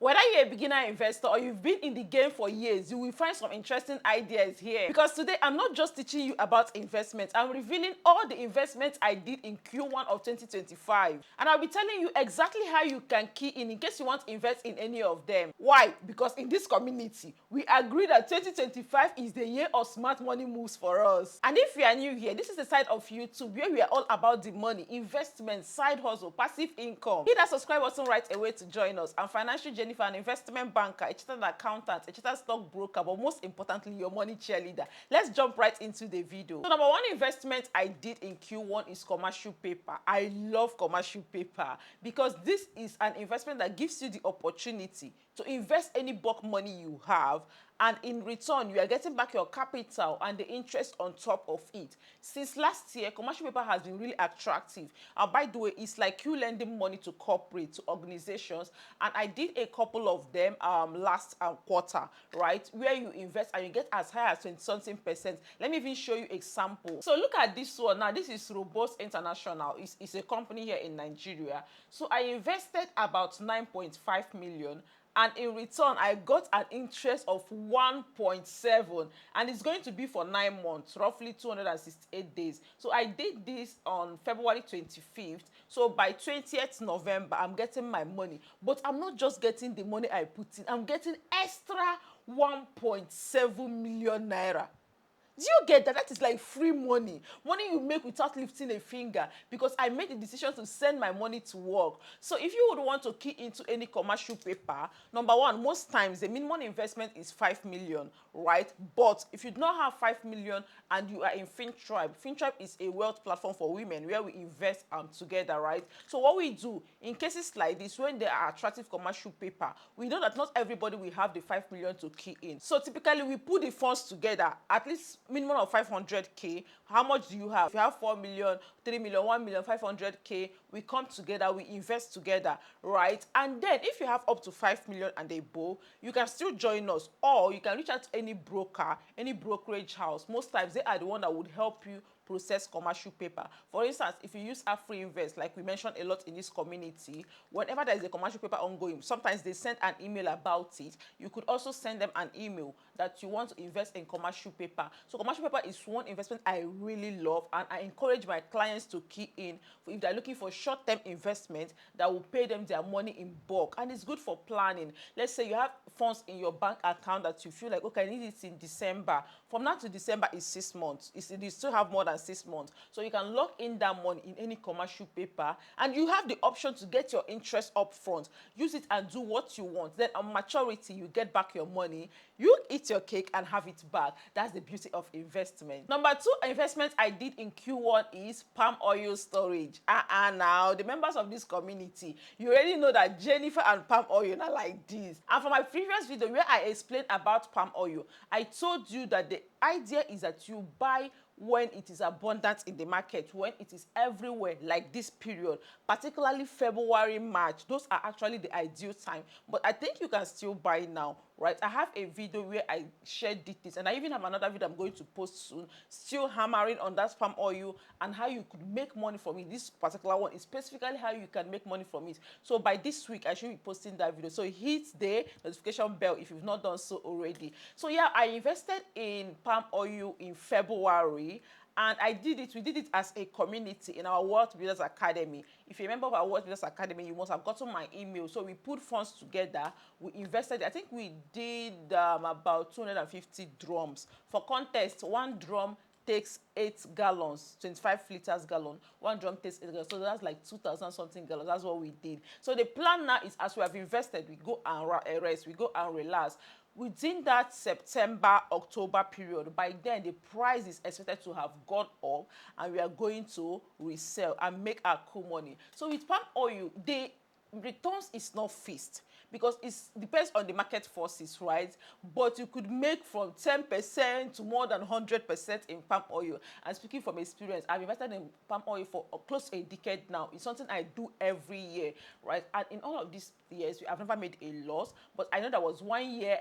Whether you're a beginner investor or you've been in the game for years, you will find some interesting ideas here. Because today, I'm not just teaching you about investments, I'm revealing all the investments I did in Q1 of 2025. And I'll be telling you exactly how you can key in case you want to invest in any of them. Why? Because in this community, we agree that 2025 is the year of smart money moves for us. And if you are new here, this is the side of YouTube where we are all about the money, investment, side hustle, passive income. Hit that subscribe button right away to join us. I'm financial Jennifer, an investment banker, a chartered accountant, a chartered stockbroker, but most importantly, your money cheerleader. Let's jump right into the video. So number one investment I did in Q1 is commercial paper. I love commercial paper because this is an investment that gives you the opportunity to invest any bulk money you have, and in return you are getting back your capital and the interest on top of it. Since last year, commercial paper has been really attractive, and by the way, it's like you lending money to corporate, to organizations, and I did a couple of them last quarter, right, where you invest and you get as high as 20-something%. Let me even show you example. So look at this one now. This is Robust International. It's a company here in Nigeria. So I invested about 9.5 million, and in return I got an interest of 1.7, and it's going to be for 9 months, roughly 268 days. So I did this on February 25th. So by 20th November I'm getting my money, but I'm not just getting the money I put in, I'm getting extra 1.7 million naira. Do you get that? That is like free money. Money you make without lifting a finger, because I made the decision to send my money to work. So if you would want to key into any commercial paper, number one, most times the minimum investment is 5 million, right? But if you do not have 5 million and you are in Fintribe, Fintribe is a wealth platform for women where we invest together, right? So what we do in cases like this, when there are attractive commercial paper, we know that not everybody will have the 5 million to key in. So typically we put the funds together, at least minimum of 500k. How much do you have? If you have 4 million, 3 million, 1 million, 500k, we come together, we invest together, right? And then if you have up to 5 million and above, you can still join us, or you can reach out to any broker, any brokerage house. Most times they are the one that would help you process commercial paper. For instance, if you use Afrinvest, like we mentioned a lot in this community, whenever there is a commercial paper ongoing, sometimes they send an email about it. You could also send them an email that you want to invest in commercial paper. So commercial paper is one investment I really love, and I encourage my clients to key in if they're looking for short-term investment that will pay them their money in bulk. And it's good for planning. Let's say you have funds in your bank account that you feel like, okay, I need it in December. From now to December is 6 months. You still have more than 6 months. So you can lock in that money in any commercial paper, and you have the option to get your interest up front. Use it and do what you want. Then on maturity, you get back your money. You eat your cake and have it back. That's the beauty of investment. Number two investment I did in Q1 is palm oil storage. Now, the members of this community, you already know that Jennifer and palm oil are like this. And for my previous video where I explained about palm oil, I told you that the idea is that you buy when it is abundant in the market, when it is everywhere, like this period, particularly February, March. Those are actually the ideal time, but I think you can still buy now, right? I have a video where I shared this, and I even have another video I'm going to post soon, still hammering on that palm oil and how you could make money from it. This particular one is specifically how you can make money from it. So by this week, I should be posting that video. So hit the notification bell if you've not done so already. So yeah, I invested in palm oil in February, and we did it as a community in our Wealth Builders Academy. If you remember our Wealth Builders Academy, you must have gotten my email. So we put funds together, we invested. I think we did about 250 drums. For context, one drum takes 8 gallons, 25 liters gallon. One drum takes 8 gallons, so that's like 2,000 something gallons. That's what we did. So the plan now is, as we have invested, we go and rest, we go and relax. Within that September-October period, by then the price is expected to have gone up, and we are going to resell and make our cool money. So with palm oil, the returns is not fixed, because it depends on the market forces, right? But you could make from 10% to more than 100% in palm oil. And speaking from experience, I've invested in palm oil for close to a decade now. It's something I do every year, right? And in all of these years, I've never made a loss. But I know there was 1 year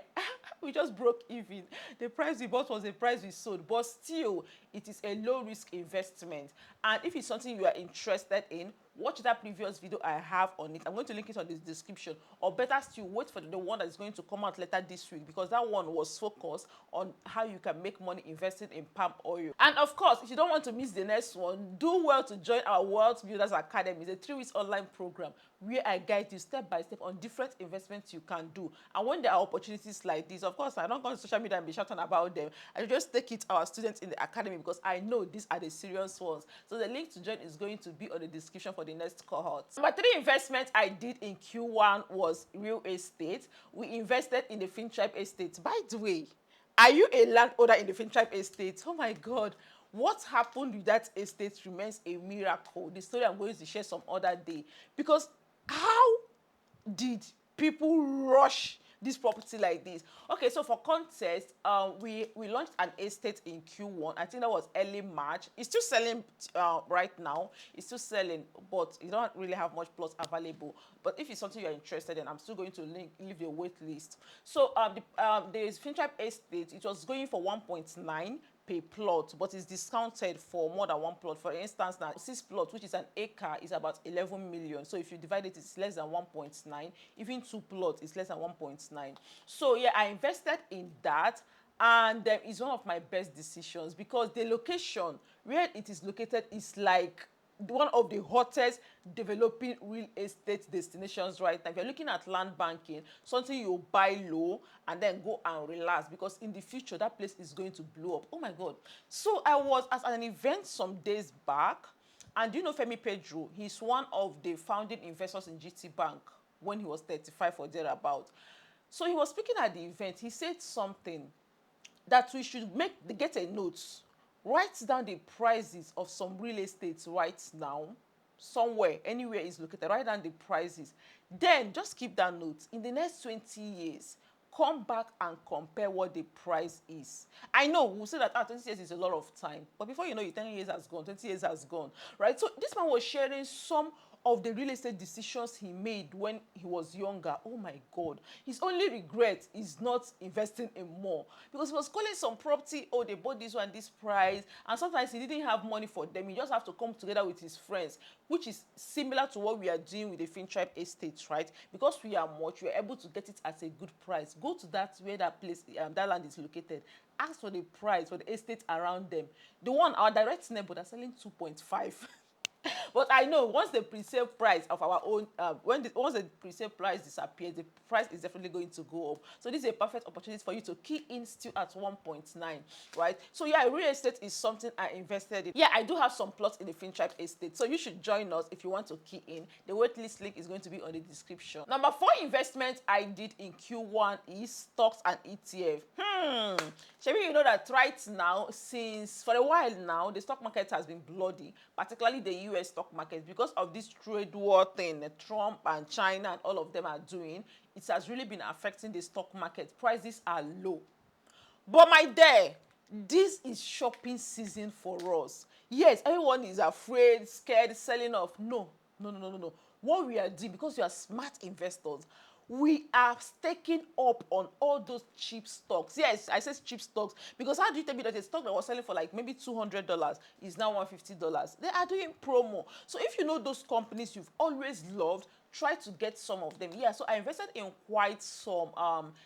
We just broke even. The price we bought was the price we sold, but still, it is a low risk investment. And if it's something you are interested in, watch that previous video I have on it. I'm going to link it on the description, or better still, wait for the one that is going to come out later this week, because that one was focused on how you can make money investing in palm oil. And of course, if you don't want to miss the next one, do well to join our Wealth Builders Academy. It's a 3 week online program where I guide you step by step on different investments you can do. And when there are opportunities like this, of course, I don't go on social media and be shouting about them. I just take it to our students in the academy, because I know these are the serious ones. So the link to join is going to be on the description for the next cohort. Number 3 investment I did in Q1 was real estate. We invested in the Fintribe estate. By the way, are you a landowner in the Fintribe estate? Oh my God. What happened with that estate remains a miracle. The story I'm going to share some other day. Because how did people rush this property like this? Okay, so for context, we launched an estate in Q1. I think that was early March. It's still selling right now. It's still selling, but you don't really have much plots available. But if it's something you're interested in, I'm still going to leave the wait list. So the Fintribe estate, it was going for 1.9 per plot, but it's discounted for more than one plot. For instance, now 6 plots, which is an acre, is about 11 million. So if you divide it, it's less than 1.9. Even 2 plots is less than 1.9. So yeah, I invested in that, and it's one of my best decisions, because the location where it is located is like one of the hottest developing real estate destinations right now. If you're looking at land banking, something you buy low and then go and relax, because in the future that place is going to blow up. Oh my God. So I was at an event some days back, and you know Femi Pedro, he's one of the founding investors in GT Bank when he was 35 or thereabout. So he was speaking at the event. He said something that we should get a note. Write down the prices of some real estate right now, somewhere, anywhere is located. Write down the prices. Then just keep that note. In the next 20 years, come back and compare what the price is. I know we'll say that 20 years is a lot of time, but before you know it, 10 years has gone, 20 years has gone, right? So this man was sharing some of the real estate decisions he made when he was younger. Oh my God. His only regret is not investing in more, because he was calling some property, oh, they bought this one, this price, and sometimes he didn't have money for them. He just have to come together with his friends, which is similar to what we are doing with the Fintribe estates, right? Because we are much, we are able to get it at a good price. Go to that where that place, that land is located. Ask for the price for the estate around them. The one, our direct neighbor, they're selling 2.5. But I know once the pre-sale price of our own, once the pre-sale price disappears, the price is definitely going to go up. So this is a perfect opportunity for you to key in still at 1.9, right? So yeah, real estate is something I invested in. Yeah, I do have some plots in the Fintribe estate, so you should join us if you want to key in. The waitlist link is going to be on the description. Number 4 investment I did in Q1 is stocks and ETF. Maybe you know that right now, since for a while now, the stock market has been bloody, particularly the US stock market, because of this trade war thing Trump and China and all of them are doing. It has really been affecting the stock market. Prices are low. But my dear, this is shopping season for us. Yes, everyone is afraid, scared, selling off. No. What we are doing, because we are smart investors, we are staking up on all those cheap stocks. Yes, I said cheap stocks, because how do you tell me that a stock that was selling for like maybe $200 is now $150? They are doing promo. So if you know those companies you've always loved, try to get some of them. Yeah, so I invested in quite some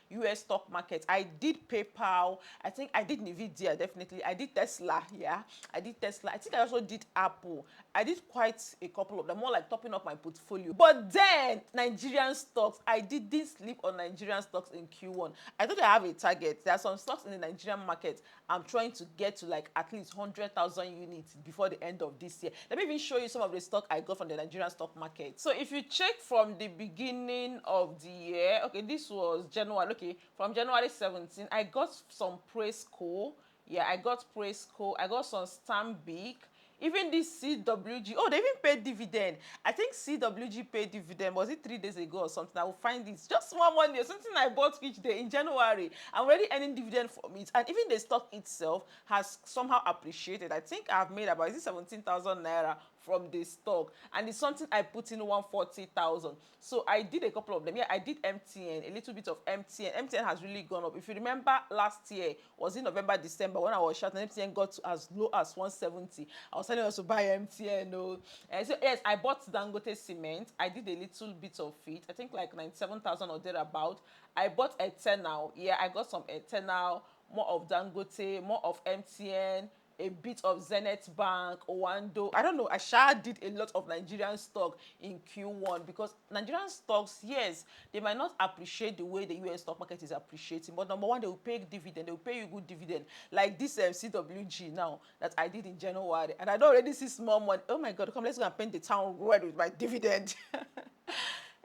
US stock market. I did PayPal. I think I did Nvidia, definitely. I did Tesla. Yeah, I did Tesla. I think I also did Apple. I did quite a couple of them, more like topping up my portfolio. But then Nigerian stocks, I didn't sleep on Nigerian stocks in Q1. I thought I have a target. There are some stocks in the Nigerian market I'm trying to get to like at least 100,000 units before the end of this year. Let me even show you some of the stock I got from the Nigerian stock market. So if you check from the beginning of the year, okay, this was January. Okay, from January 17, I got some Presco. Yeah, I got Presco. I got some Stanbic. Even this CWG, oh, they even paid dividend. I think CWG paid dividend. Was it 3 days ago or something? I will find it. Just one money or something I bought each day in January. I'm already earning dividend from it. And even the stock itself has somehow appreciated. I think I've made about 17,000 naira from the stock, and it's something I put in 140,000. So I did a couple of them. Yeah, I did MTN, a little bit of MTN. MTN has really gone up. If you remember last year, was in November, December, when I was shouting, MTN got to as low as 170. I was telling us to buy MTN. No. And so yes, I bought Dangote cement. I did a little bit of it. I think like 97,000 or thereabout. I bought Eternal. Yeah, I got some Eternal, more of Dangote, more of MTN, a bit of Zenith Bank, Owando. I don't know. I sure did a lot of Nigerian stock in Q1 because Nigerian stocks, yes, they might not appreciate the way the US stock market is appreciating, but number one, they will pay dividend. They will pay you good dividend. Like this CWG now that I did in January, and I don't already see small money. Oh my God, come, let's go and paint the town red with my dividend.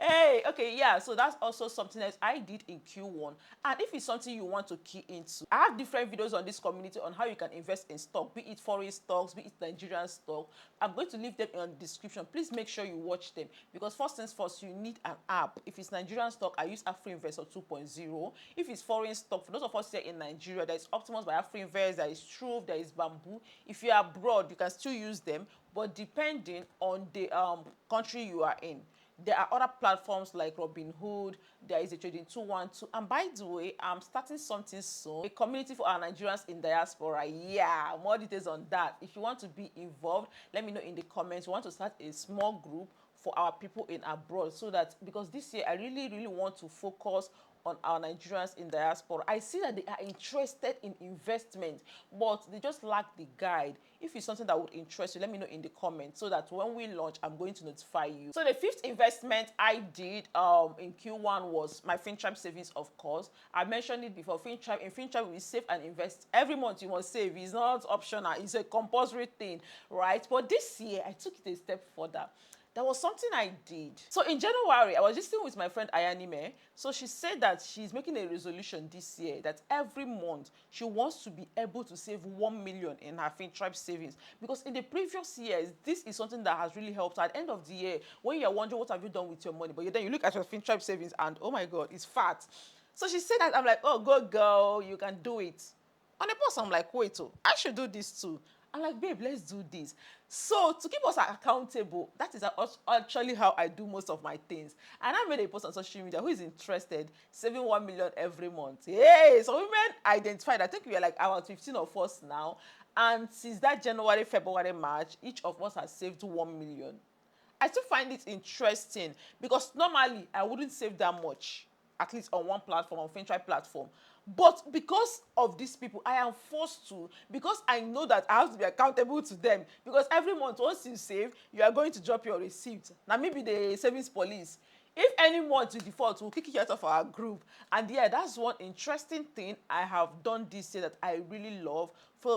Hey, okay, yeah, so that's also something else I did in Q1. And if it's something you want to key into, I have different videos on this community on how you can invest in stock, be it foreign stocks, be it Nigerian stock. I'm going to leave them in the description. Please make sure you watch them because first things first, you need an app. If it's Nigerian stock, I use Afrinvest or 2.0. If it's foreign stock, for those of us here in Nigeria, there is Optimus by Afrinvest, there is Trove, there is Bamboo. If you are abroad, you can still use them, but depending on the country you are in. There are other platforms like Robinhood, there is a Trading 212, and by the way, I'm starting something soon, a community for our Nigerians in diaspora. Yeah, more details on that. If you want to be involved, let me know in the comments. We want to start a small group for our people in abroad so that, because this year I really want to focus on our Nigerians in diaspora. I see that they are interested in investment, but they just lack the guide. If it's something that would interest you, let me know in the comments so that when we launch, I'm going to notify you. So the fifth investment I did in Q1 was my Fintribe savings, of course. I mentioned it before. Fintribe, in Fintribe, we save and invest. Every month you must save. It's not optional. It's a compulsory thing, right? But this year, I took it a step further. There was something I did. So in January, I was just sitting with my friend Ayanime. So she said that she's making a resolution this year that every month she wants to be able to save 1 million in her Fintribe savings. Because in the previous years, this is something that has really helped her. At the end of the year, when you're wondering what have you done with your money, but then you look at your Fintribe savings and oh my God, it's fat. So she said that, I'm like, oh, go girl, you can do it. On the post, I'm like, wait, oh, I should do this too. I'm like, babe, let's do this. So to keep us accountable, that is actually how I do most of my things. And I made a post on social media, who is interested, saving 1 million every month. Hey, so women identified, I think we are like about 15 of us now. And since that January, February, March, each of us has saved 1 million. I still find it interesting because normally I wouldn't save that much, at least on one platform, on Fintribe platform. But because of these people, I am forced to, because I know that I have to be accountable to them. Because every month, once you save, you are going to drop your receipt. Now, maybe the savings police, if any month you default, we'll kick you out of our group. And yeah, that's one interesting thing I have done this year that I really love.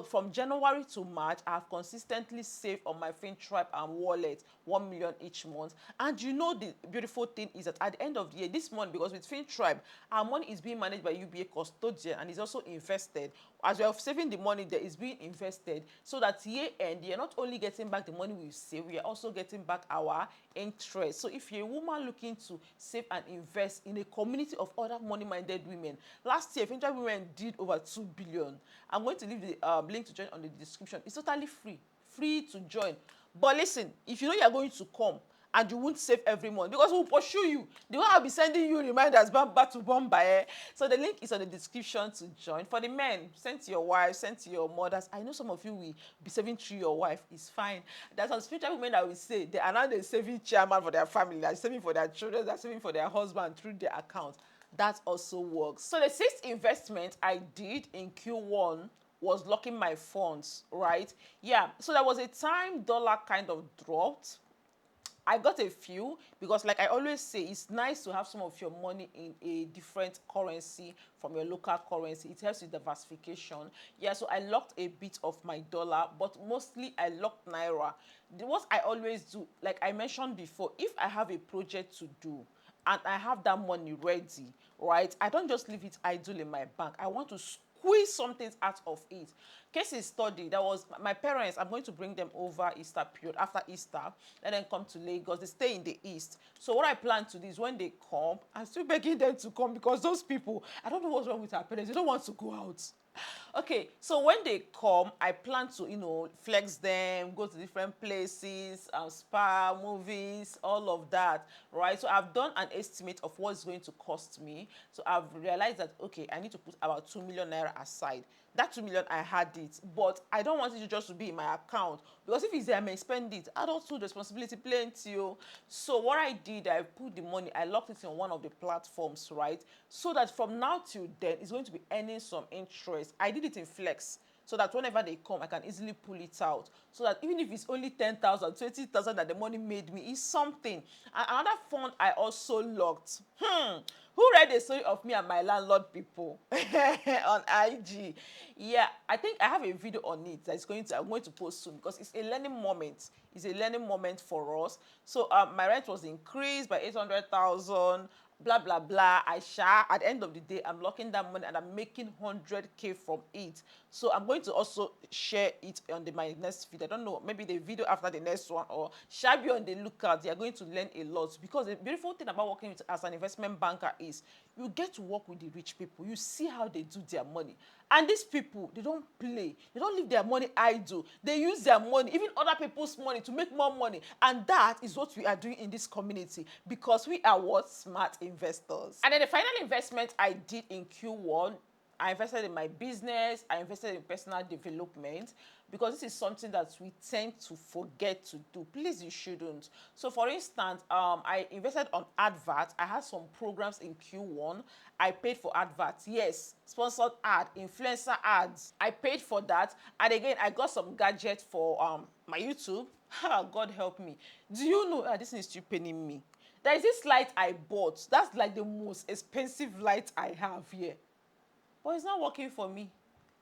From January to March, I have consistently saved on my Fintribe and wallet 1 million each month. And you know the beautiful thing is that at the end of the year, this month, because with Fintribe, our money is being managed by UBA custodian and is also invested. As we are saving the money, there is being invested so that year end, you're not only getting back the money we save, we are also getting back our interest. So if you're a woman looking to save and invest in a community of other money-minded women, last year, Fintribe women did over 2 billion. I'm going to leave the link to join on the description. It's totally free to join. But listen, if you know you're going to come and you won't save every month, because we'll pursue you. The one I'll be sending you reminders back to Bombay. So the link is on the description to join. For the men, send to your wives, send to your mothers. I know some of you will be saving through your wife. It's fine. There's some spiritual women that will say they are now the saving chairman for their family. They're saving for their children. They're saving for their husband through their account. That also works. So the sixth investment I did in Q1 was locking my funds, right? Yeah, so there was a time dollar kind of dropped. I got a few because like I always say, it's nice to have some of your money in a different currency from your local currency. It helps with diversification. Yeah, so I locked a bit of my dollar, but mostly I locked Naira. What I always do, like I mentioned before, if I have a project to do, and I have that money ready, right? I don't just leave it idle in my bank. I want to squeeze something out of it. Case study, that was my parents. I'm going to bring them over Easter period, after Easter, let them come to Lagos. They stay in the east. So what I plan to do is when they come, I'm still begging them to come, because those people, I don't know what's wrong with our parents, they don't want to go out. Okay, so when they come, I plan to, flex them, go to different places, spa, movies, all of that, right? So I've done an estimate of what's going to cost me. So I've realized that, okay, I need to put about 2 million naira aside. That 2 million, I had it, but I don't want it just to be in my account, because if it's there, I may spend it. Adulthood responsibility plenty. So what I did, I put the money, I locked it in one of the platforms, right? So that from now till then, it's going to be earning some interest. I did it in Flex, so that whenever they come, I can easily pull it out. So that even if it's only 10,000, 20,000 that the money made me, is something. And another fund I also locked. Who read the story of me and my landlord people on IG? Yeah, I think I have a video on it that's I'm going to post soon, because it's a learning moment. It's a learning moment for us. So my rent was increased by 800,000. Blah blah blah. At the end of the day, I'm locking that money and I'm making 100K from it. So I'm going to also share it on my next video. I don't know, maybe the video after the next one, or shall be on the lookout. You're going to learn a lot, because the beautiful thing about working as an investment banker is you get to work with the rich people. You see how they do their money. And these people, they don't play. They don't leave their money idle. They use their money, even other people's money, to make more money. And that is what we are doing in this community, because we are what? Smart investors. And then the final investment I did in Q1, I invested in my business, I invested in personal development, because this is something that we tend to forget to do. Please, you shouldn't. So for instance, I invested on adverts. I had some programs in Q1. I paid for adverts. Yes, sponsored ad, influencer ads. I paid for that. And again, I got some gadgets for my YouTube. God help me. Do you know, this thing is still paying me. There is this light I bought. That's like the most expensive light I have here. But it's not working for me.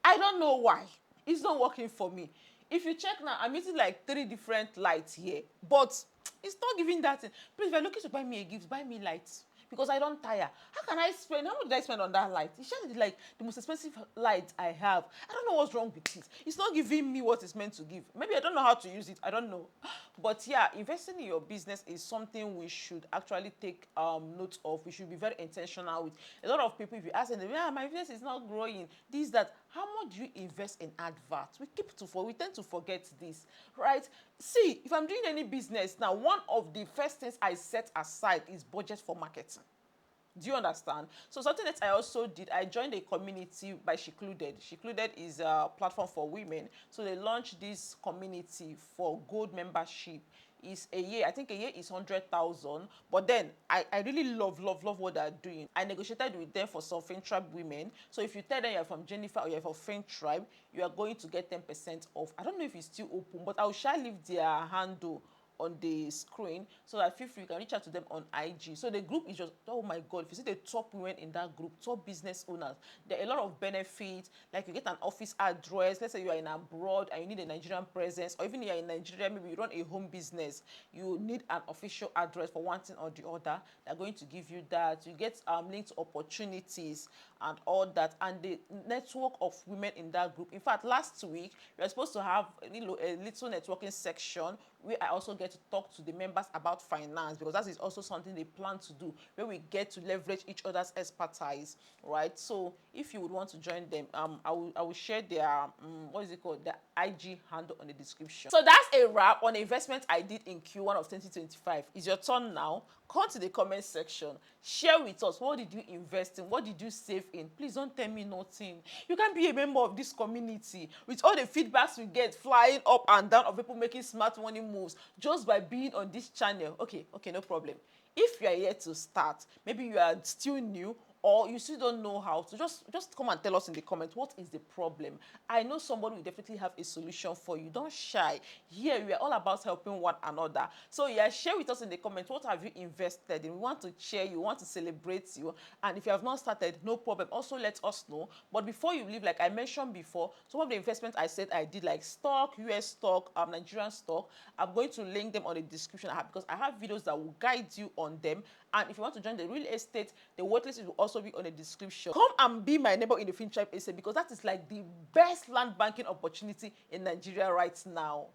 I don't know why. It's not working for me. If you check now, I'm using like 3 different lights here, but it's not giving that thing. Please, if you're looking to buy me a gift, buy me lights, because I don't tire. How can I spend? How much did I spend on that light? It's just like the most expensive light I have. I don't know what's wrong with it. It's not giving me what it's meant to give. Maybe I don't know how to use it. I don't know. But yeah, investing in your business is something we should actually take note of. We should be very intentional with. A lot of people, if you ask them, yeah, my business is not growing, this, that. How much do you invest in adverts? We tend to forget this, right? See, if I'm doing any business now, one of the first things I set aside is budget for marketing. Do you understand? So something that I also did, I joined a community by Shecluded. Shecluded is a platform for women. So they launched this community for gold membership. Is a year, I think a year is 100,000. But then I really love what they're doing. I negotiated with them for some Fintribe women. So if you tell them you're from Jennifer or you're from Fintribe, you are going to get 10% off. I don't know if it's still open, but I shall leave their handle on the screen, so that feel free, you can reach out to them on IG. So the group is just, oh my God, if you see the top women in that group, top business owners, there are a lot of benefits. Like you get an office address. Let's say you are in abroad and you need a Nigerian presence, or even you are in Nigeria, maybe you run a home business, you need an official address for one thing or the other. They're going to give you that. You get linked opportunities and all that, and the network of women in that group. In fact, last week we were supposed to have a little networking section where I also get to talk to the members about finance, because that is also something they plan to do, where we get to leverage each other's expertise, right? So if you would want to join them, I will share their what is it called, the IG handle on the description. So that's a wrap on the investment I did in Q1 of 2025. It's your turn now. Come to the comment section, share with us, what did you invest in, what did you save in? Please don't tell me nothing. You can be a member of this community with all the feedbacks we get flying up and down of people making smart money moves just by being on this channel. Okay, no problem. If you are here to start, maybe you are still new, or you still don't know how to, just come and tell us in the comments, what is the problem? I know somebody will definitely have a solution for you. Don't shy. Here we are all about helping one another. So yeah, share with us in the comments, what have you invested in? We want to cheer you, we want to celebrate you. And if you have not started, no problem, also let us know. But before you leave, like I mentioned before, some of the investments I said I did, like stock, US stock, Nigerian stock, I'm going to link them on the description, because I have videos that will guide you on them. And if you want to join the real estate, the waitlist will also also be on the description. Come and be my neighbor in the Fintribe estate because that is like the best land banking opportunity in Nigeria right now.